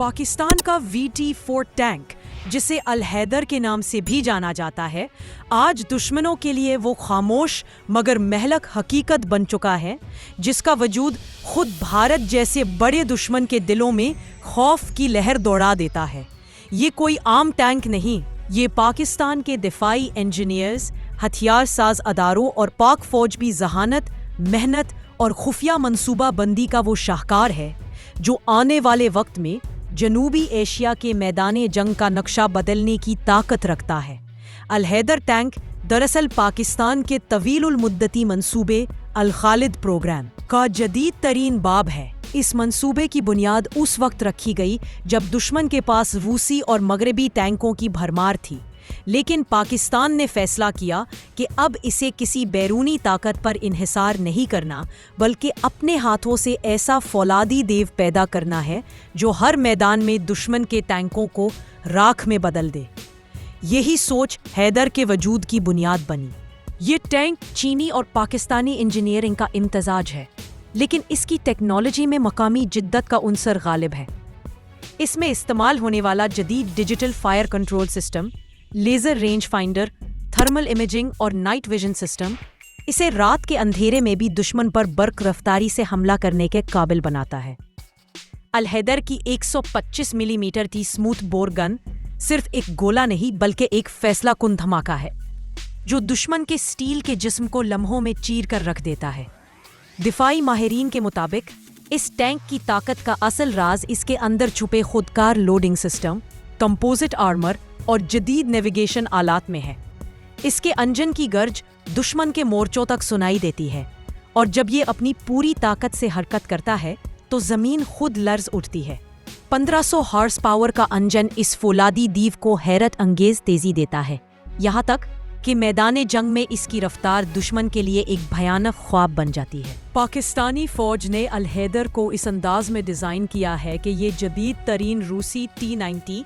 पाकिस्तान का VT-4 tank, जिसे अल हैदर के नाम से भी जाना जाता है, आज दुश्मनों के लिए वो खामोश मगर महलक हकीकत बन चुका है जिसका वजूद खुद भारत जैसे बड़े दुश्मन के दिलों में खौफ की लहर दौड़ा देता है। ये कोई आम टैंक नहीं, ये पाकिस्तान के दिफाई इंजीनियर्स, हथियार साज अदारों और पाक फौज की जहानत, मेहनत और खुफिया मंसूबा बंदी का वो शाहकार है जो आने वाले वक्त में जनूबी एशिया के मैदाने जंग का नक्शा बदलने की ताकत रखता है। अल हैदर टैंक दरअसल पाकिस्तान के तवीलुल मुद्दती मंसूबे अल खालिद प्रोग्राम का जदीद तरीन बाब है। इस मंसूबे की बुनियाद उस वक्त रखी गई जब दुश्मन के पास रूसी और मगरबी टैंकों की भरमार थी, लेकिन पाकिस्तान ने फैसला किया कि अब इसे किसी बैरूनी ताकत पर इन्हिसार नहीं करना, बल्कि अपने हाथों से ऐसा फौलादी देव पैदा करना है जो हर मैदान में दुश्मन के टैंकों को राख में बदल दे। यही सोच हैदर के वजूद की बुनियाद बनी। ये टैंक चीनी और पाकिस्तानी इंजीनियरिंग का इम्तजाज है, लेकिन इसकी टेक्नोलॉजी में मकामी जिद्दत का उनसर गालिब है। इसमें इस्तेमाल होने वाला जदीद digital fire control system, laser range finder, thermal imaging और नाइट विजन सिस्टम इसे रात के अंधेरे में भी दुश्मन पर बर्क रफ्तारी से हमला करने के काबिल बनाता है। अल हैदर की 125 मिलीमीटर की स्मूथ बोर गन सिर्फ एक गोला नहीं बल्कि एक फैसला कुन धमाका है जो दुश्मन के स्टील के जिस्म को लम्हों में चीर कर रख देता है। दिफाई माहिरीन के मुताबिक इस टैंक की ताकत का असल राज इसके अंदर छुपे खुदकार लोडिंग सिस्टम, कंपोजिट आर्मर और जदीद नेविगेशन आलात में है। इसके इंजन की गर्ज दुश्मन के मोर्चों तक सुनाई देती है और जब ये अपनी पूरी ताकत से हरकत करता है तो जमीन खुद लर्ज उठती है। 1500 हॉर्स पावर का इंजन इस फौलादी दीव को हैरत अंगेज तेजी देता है, यहाँ तक कि मैदाने जंग में इसकी रफ्तार दुश्मन के लिए एक भयानक ख्वाब बन जाती है। पाकिस्तानी फौज ने अल हैदर को इस अंदाज में डिज़ाइन किया है कि ये जदीद तरीन रूसी T-90,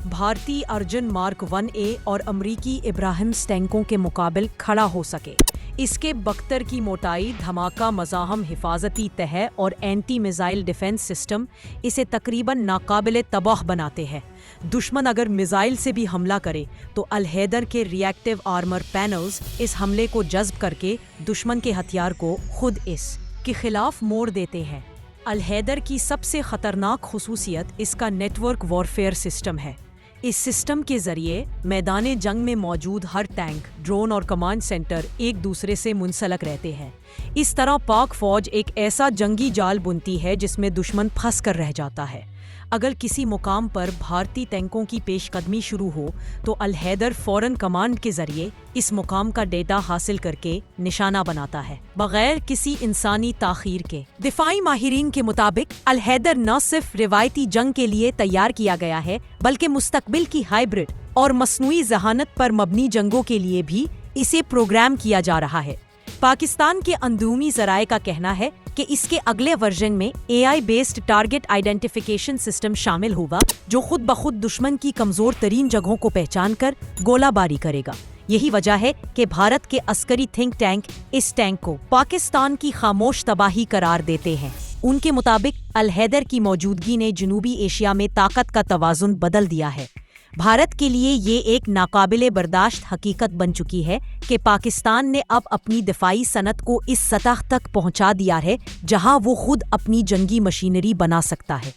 भारतीय अर्जुन मार्क 1A और अमरीकी इब्राहिम्स टैंकों के मुकाबले खड़ा हो सके। इसके बख्तर की मोटाई, धमाका मज़ाहम हिफाजती तह और एंटी मिज़ाइल डिफेंस सिस्टम इसे तकरीबन नाकाबिले तबाह बनाते हैं। दुश्मन अगर मिज़ाइल से भी हमला करे तो अल हैदर के रिएक्टिव आर्मर पैनल्स इस हमले को जज्ब करके दुश्मन के हथियार को खुद इसके खिलाफ मोड़ देते हैं। अल हैदर की सबसे ख़तरनाक खुसूसियत इसका नेटवर्क वॉरफेयर सिस्टम है। इस सिस्टम के जरिए मैदाने जंग में मौजूद हर टैंक, ड्रोन और कमांड सेंटर एक दूसरे से मुंसलक रहते हैं। इस तरह पाक फौज एक ऐसा जंगी जाल बुनती है जिसमें दुश्मन फंस कर रह जाता है। अगर किसी मुकाम पर भारतीय टैंकों की पेशकदमी शुरू हो तो अल हैदर फौरन कमांड के जरिए इस मुकाम का डेटा हासिल करके निशाना बनाता है, बगैर किसी इंसानी ताखीर के। दिफाई माहिरीन के मुताबिक अल हैदर न सिर्फ रिवायती जंग के लिए तैयार किया गया है बल्कि मुस्तकबिल की हाइब्रिड और मसनूई जहानत पर मबनी जंगों के लिए भी इसे प्रोग्राम किया जा रहा है। पाकिस्तान के अंदरूनी ज़राए का कहना है कि इसके अगले वर्जन में AI based target identification system शामिल होगा जो खुद ब खुद दुश्मन की कमजोर तरीन जगहों को पहचान कर गोलाबारी करेगा। यही वजह है कि भारत के अस्करी थिंक टैंक इस टैंक को पाकिस्तान की खामोश तबाही करार देते हैं। उनके मुताबिक अल हैदर की मौजूदगी ने जनूबी एशिया में ताकत का तवाज़ुन बदल दिया है। भारत के लिए ये एक नाकाबिले बर्दाश्त हकीकत बन चुकी है कि पाकिस्तान ने अब अपनी दिफाई सनत को इस सतह तक पहुंचा दिया है जहां वो खुद अपनी जंगी मशीनरी बना सकता है,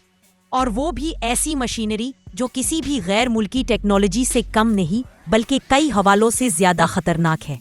और वो भी ऐसी मशीनरी जो किसी भी गैर मुल्की टेक्नोलॉजी से कम नहीं बल्कि कई हवालों से ज्यादा खतरनाक है।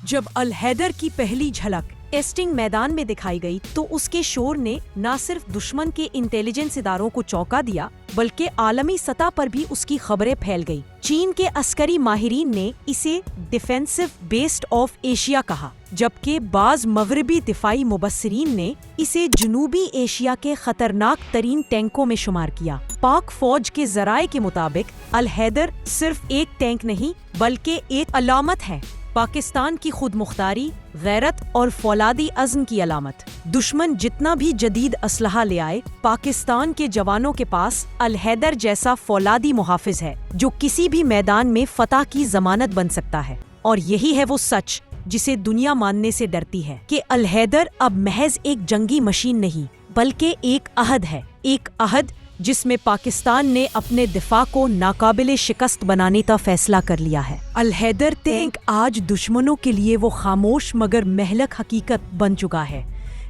जब अल हैदर की पहली झलक टेस्टिंग मैदान में दिखाई गई तो उसके शोर ने न सिर्फ दुश्मन के इंटेलिजेंस इदारों को चौंका दिया बल्कि आलमी सतह पर भी उसकी खबरें फैल गई। चीन के अस्करी माहिरीन ने इसे डिफेंसिव बेस्ड ऑफ एशिया कहा, जबकि बाज मगरबी दिफाई मुबस्सिरीन ने इसे जनूबी एशिया के खतरनाक तरीन टैंकों में शुमार किया। पाक फौज के जराए के मुताबिक अल हैदर सिर्फ एक टैंक नहीं बल्कि एक अलामत है, पाकिस्तान की खुद मुख्तारी, गैरत और फौलादी अज़्म की अलामत। दुश्मन जितना भी जदीद असलहा ले आए, पाकिस्तान के जवानों के पास अल हैदर जैसा फौलादी मुहाफिज है जो किसी भी मैदान में फतह की जमानत बन सकता है। और यही है वो सच जिसे दुनिया मानने से डरती है कि अल हैदर अब महज एक जंगी मशीन नहीं बल्कि एक अहद है, एक अहद جس میں پاکستان نے اپنے دفاع کو ناقابل شکست بنانے کا فیصلہ کر لیا ہے۔ الحیدر ٹینک آج دشمنوں کے لیے وہ خاموش مگر مہلک حقیقت بن چکا ہے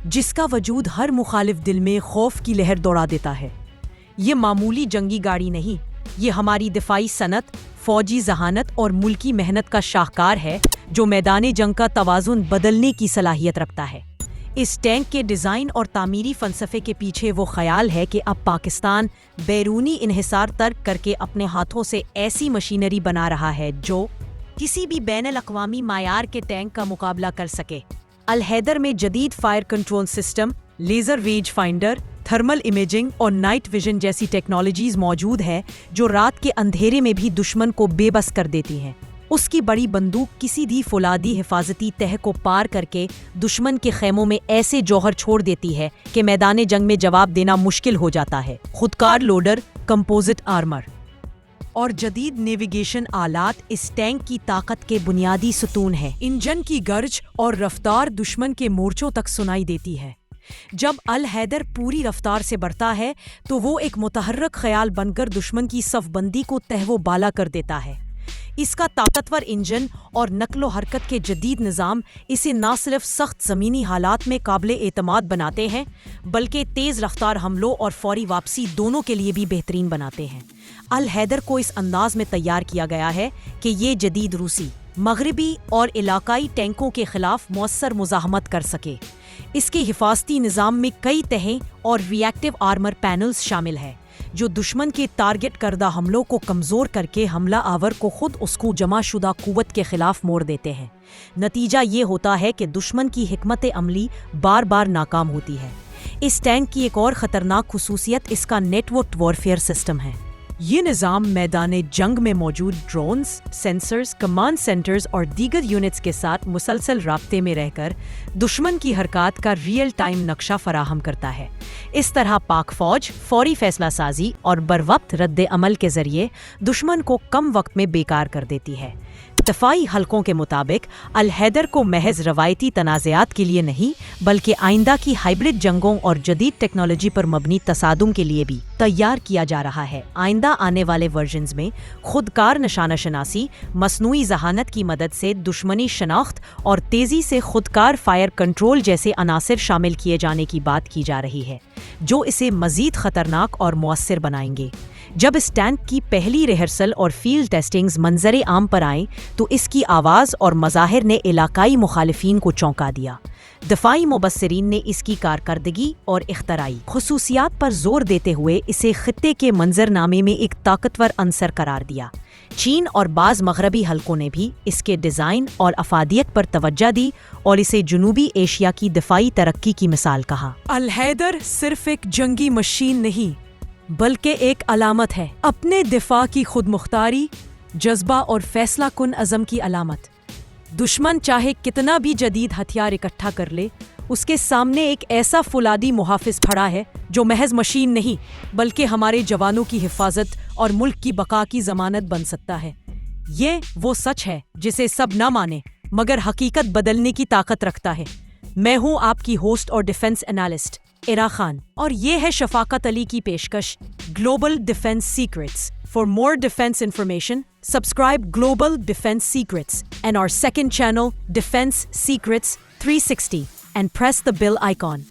جس کا وجود ہر مخالف دل میں خوف کی لہر دوڑا دیتا ہے۔ یہ معمولی جنگی گاڑی نہیں، یہ ہماری دفاعی صنعت، فوجی ذہانت اور ملکی محنت کا شاہکار ہے جو میدان جنگ کا توازن بدلنے کی صلاحیت رکھتا ہے۔ اس ٹینک کے ڈیزائن اور تعمیری فلسفے کے پیچھے وہ خیال ہے کہ اب پاکستان بیرونی انحصار ترک کر کے اپنے ہاتھوں سے ایسی مشینری بنا رہا ہے جو کسی بھی بین الاقوامی معیار کے ٹینک کا مقابلہ کر سکے۔ الحیدر میں جدید فائر کنٹرول سسٹم، لیزر ریج فائنڈر، تھرمل امیجنگ اور نائٹ ویژن جیسی ٹیکنالوجیز موجود ہے جو رات کے اندھیرے میں بھی دشمن کو بے بس کر دیتی ہیں۔ اس کی بڑی بندوق کسی بھی فولادی حفاظتی تہ کو پار کر کے دشمن کے خیموں میں ایسے جوہر چھوڑ دیتی ہے کہ میدان جنگ میں جواب دینا مشکل ہو جاتا ہے۔ خودکار لوڈر، کمپوزٹ آرمر اور جدید نیویگیشن آلات اس ٹینک کی طاقت کے بنیادی ستون ہیں۔ انجن کی گرج اور رفتار دشمن کے مورچوں تک سنائی دیتی ہے۔ جب الحیدر پوری رفتار سے بڑھتا ہے تو وہ ایک متحرک خیال بن کر دشمن کی صف بندی کو تہ و بالا کر دیتا ہے۔ اس کا طاقتور انجن اور نقل و حرکت کے جدید نظام اسے نہ صرف سخت زمینی حالات میں قابل اعتماد بناتے ہیں بلکہ تیز رفتار حملوں اور فوری واپسی دونوں کے لیے بھی بہترین بناتے ہیں۔ الحیدر کو اس انداز میں تیار کیا گیا ہے کہ یہ جدید روسی، مغربی اور علاقائی ٹینکوں کے خلاف مؤثر مزاحمت کر سکے۔ اس کے حفاظتی نظام میں کئی تہیں اور ری ایکٹیو آرمر پینلز شامل ہیں جو دشمن کے ٹارگٹ کردہ حملوں کو کمزور کر کے حملہ آور کو خود اس کو جمع شدہ قوت کے خلاف موڑ دیتے ہیں۔ نتیجہ یہ ہوتا ہے کہ دشمن کی حکمت عملی بار بار ناکام ہوتی ہے۔ اس ٹینک کی ایک اور خطرناک خصوصیت اس کا نیٹ ورکڈ وارفیئر سسٹم ہے۔ یہ نظام میدان جنگ میں موجود ڈرونز، سینسرز، کمانڈ سینٹرز اور دیگر یونٹس کے ساتھ مسلسل رابطے میں رہ کر دشمن کی حرکات کا ریئل ٹائم نقشہ فراہم کرتا ہے۔ اس طرح پاک فوج فوری فیصلہ سازی اور بروقت رد عمل کے ذریعے دشمن کو کم وقت میں بیکار کر دیتی ہے۔ دفاعی حلقوں کے مطابق الحیدر کو محض روایتی تنازعات کے لیے نہیں بلکہ آئندہ کی ہائبرڈ جنگوں اور جدید ٹیکنالوجی پر مبنی تصادم کے لیے بھی تیار کیا جا رہا ہے۔ آئندہ آنے والے ورژنز میں خودکار نشانہ شناسی، مصنوعی ذہانت کی مدد سے دشمنی شناخت اور تیزی سے خودکار فائر کنٹرول جیسے عناصر شامل کیے جانے کی بات کی جا رہی ہے جو اسے مزید خطرناک اور مؤثر بنائیں گے۔ جب اس ٹینک کی پہلی ریہرسل اور فیلڈ ٹیسٹنگز منظر عام پر آئیں تو اس کی آواز اور مظاہر نے علاقائی مخالفین کو چونکا دیا۔ دفاعی مبصرین نے اس کی کارکردگی اور اختراعی خصوصیات پر زور دیتے ہوئے اسے خطے کے منظر نامے میں ایک طاقتور عنصر قرار دیا۔ چین اور بعض مغربی حلقوں نے بھی اس کے ڈیزائن اور افادیت پر توجہ دی اور اسے جنوبی ایشیا کی دفاعی ترقی کی مثال کہا۔ الحیدر صرف ایک جنگی مشین نہیں بلکہ ایک علامت ہے، اپنے دفاع کی خود مختاری، جذبہ اور فیصلہ کن عزم کی علامت۔ دشمن چاہے کتنا بھی جدید ہتھیار اکٹھا کر لے، اس کے سامنے ایک ایسا فولادی محافظ کھڑا ہے جو محض مشین نہیں بلکہ ہمارے جوانوں کی حفاظت اور ملک کی بقا کی ضمانت بن سکتا ہے۔ یہ وہ سچ ہے جسے سب نہ مانے مگر حقیقت بدلنے کی طاقت رکھتا ہے۔ میں ہوں آپ کی ہوسٹ اور ڈیفنس انالسٹ عرا خان، اور یہ ہے شفاقت علی کی پیشکش global defence secrets. For more defense information, subscribe Global Defense Secrets and our second channel, Defense Secrets 360, and press the bell icon.